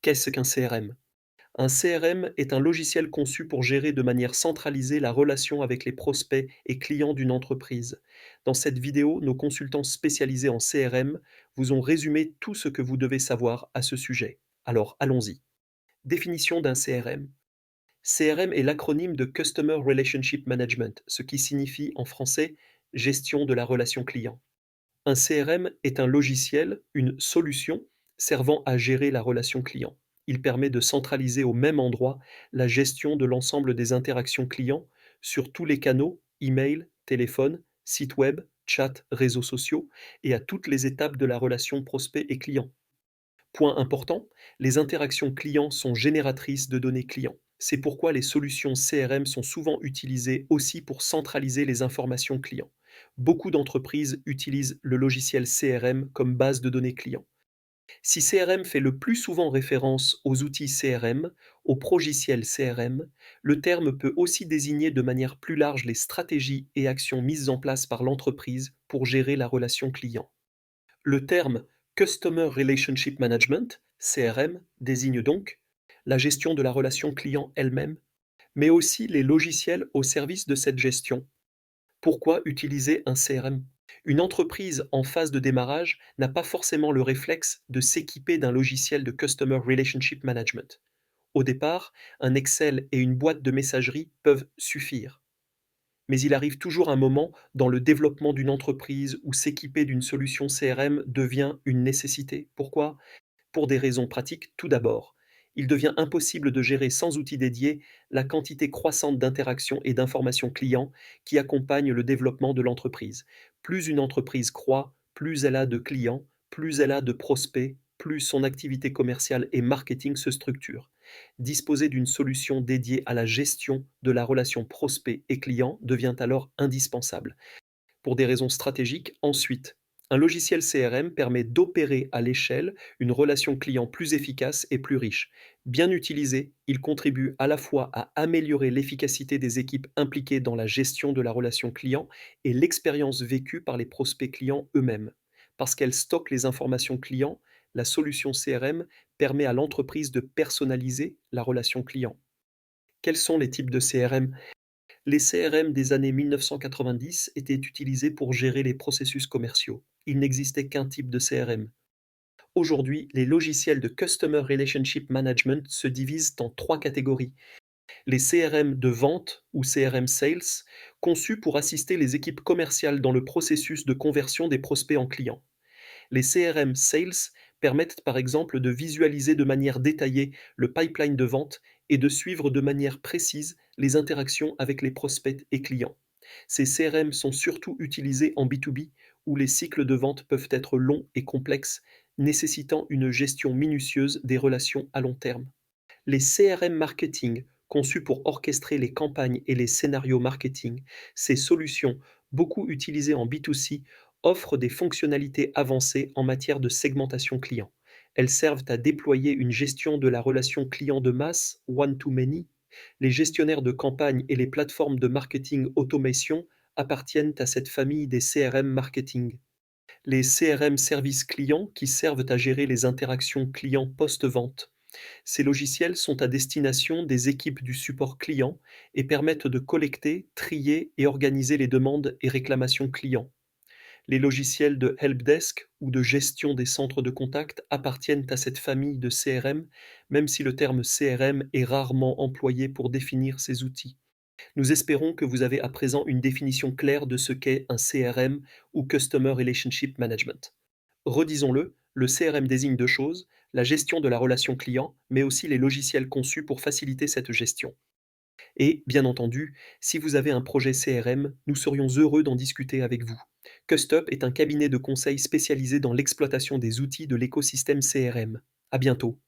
Qu'est-ce qu'un CRM? Un CRM est un logiciel conçu pour gérer de manière centralisée la relation avec les prospects et clients d'une entreprise. Dans cette vidéo, nos consultants spécialisés en CRM vous ont résumé tout ce que vous devez savoir à ce sujet. Alors allons-y. Définition d'un CRM. CRM est l'acronyme de Customer Relationship Management, ce qui signifie en français gestion de la relation client. Un CRM est un logiciel, une solution servant à gérer la relation client. Il permet de centraliser au même endroit la gestion de l'ensemble des interactions clients sur tous les canaux, email, téléphone, site web, chat, réseaux sociaux et à toutes les étapes de la relation prospect et client. Point important, les interactions clients sont génératrices de données clients. C'est pourquoi les solutions CRM sont souvent utilisées aussi pour centraliser les informations clients. Beaucoup d'entreprises utilisent le logiciel CRM comme base de données clients. Si CRM fait le plus souvent référence aux outils CRM, aux progiciels CRM, le terme peut aussi désigner de manière plus large les stratégies et actions mises en place par l'entreprise pour gérer la relation client. Le terme Customer Relationship Management, CRM, désigne donc la gestion de la relation client elle-même, mais aussi les logiciels au service de cette gestion. Pourquoi utiliser un CRM? Une entreprise en phase de démarrage n'a pas forcément le réflexe de s'équiper d'un logiciel de Customer Relationship Management. Au départ, un Excel et une boîte de messagerie peuvent suffire. Mais il arrive toujours un moment dans le développement d'une entreprise où s'équiper d'une solution CRM devient une nécessité. Pourquoi? Pour des raisons pratiques, tout d'abord. Il devient impossible de gérer sans outils dédiés la quantité croissante d'interactions et d'informations clients qui accompagnent le développement de l'entreprise. Plus une entreprise croît, plus elle a de clients, plus elle a de prospects, plus son activité commerciale et marketing se structure. Disposer d'une solution dédiée à la gestion de la relation prospect et client devient alors indispensable. Pour des raisons stratégiques, ensuite, un logiciel CRM permet d'opérer à l'échelle une relation client plus efficace et plus riche. Bien utilisé, il contribue à la fois à améliorer l'efficacité des équipes impliquées dans la gestion de la relation client et l'expérience vécue par les prospects clients eux-mêmes. Parce qu'elle stocke les informations clients, la solution CRM permet à l'entreprise de personnaliser la relation client. Quels sont les types de CRM? Les CRM des années 1990 étaient utilisés pour gérer les processus commerciaux. Il n'existait qu'un type de CRM. Aujourd'hui, les logiciels de Customer Relationship Management se divisent en trois catégories. Les CRM de vente ou CRM Sales, conçus pour assister les équipes commerciales dans le processus de conversion des prospects en clients. Les CRM Sales permettent par exemple de visualiser de manière détaillée le pipeline de vente et de suivre de manière précise les interactions avec les prospects et clients. Ces CRM sont surtout utilisés en B2B où les cycles de vente peuvent être longs et complexes, nécessitant une gestion minutieuse des relations à long terme. Les CRM marketing, conçus pour orchestrer les campagnes et les scénarios marketing, ces solutions, beaucoup utilisées en B2C, offrent des fonctionnalités avancées en matière de segmentation client. Elles servent à déployer une gestion de la relation client de masse, one-to-many. Les gestionnaires de campagne et les plateformes de marketing automation appartiennent à cette famille des CRM marketing. Les CRM services clients qui servent à gérer les interactions clients post-vente. Ces logiciels sont à destination des équipes du support client et permettent de collecter, trier et organiser les demandes et réclamations clients. Les logiciels de helpdesk ou de gestion des centres de contact appartiennent à cette famille de CRM, même si le terme CRM est rarement employé pour définir ces outils. Nous espérons que vous avez à présent une définition claire de ce qu'est un CRM ou Customer Relationship Management. Redisons-le, le CRM désigne deux choses, la gestion de la relation client, mais aussi les logiciels conçus pour faciliter cette gestion. Et, bien entendu, si vous avez un projet CRM, nous serions heureux d'en discuter avec vous. CustUp est un cabinet de conseil spécialisé dans l'exploitation des outils de l'écosystème CRM. À bientôt.